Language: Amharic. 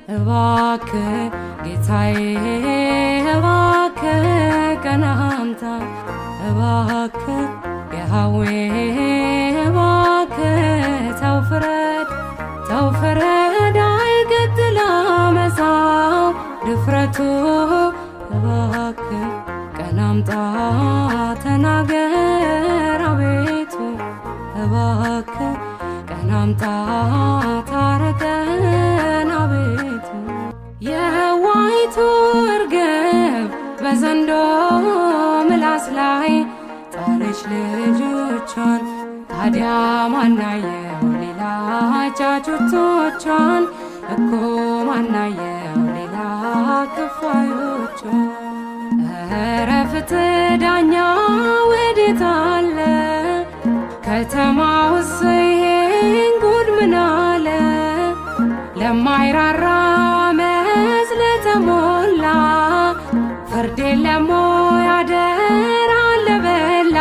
እባክህ ጌታዬ እባክህ ቀና አምጣ እባክህ ያህዌ እባክህ ተው ፍረድ አይቀጥል አመፃው ድፍረቱ እባክህ ቀና አምጣ ተናገር አቤቱ እባክህ ቀና አምጣ ታረቀን አቤቱ የዋይቱ እርግብ በዘንዶ ምላስ ላይ ጣለች ልጆቿን ታዲያ ማናየው ሌላ ጫጩቶቿን እኮ ማናየው ሌላ ክፋዮቿን ኧረ ፍትህ ዳኛ ወዴት አለ ከተማውስ ይሄን ጉድ ምን አለ ለማይራራ አመፅ ለተሞላ ፍርድ የለም ወይ አደራ ለበላ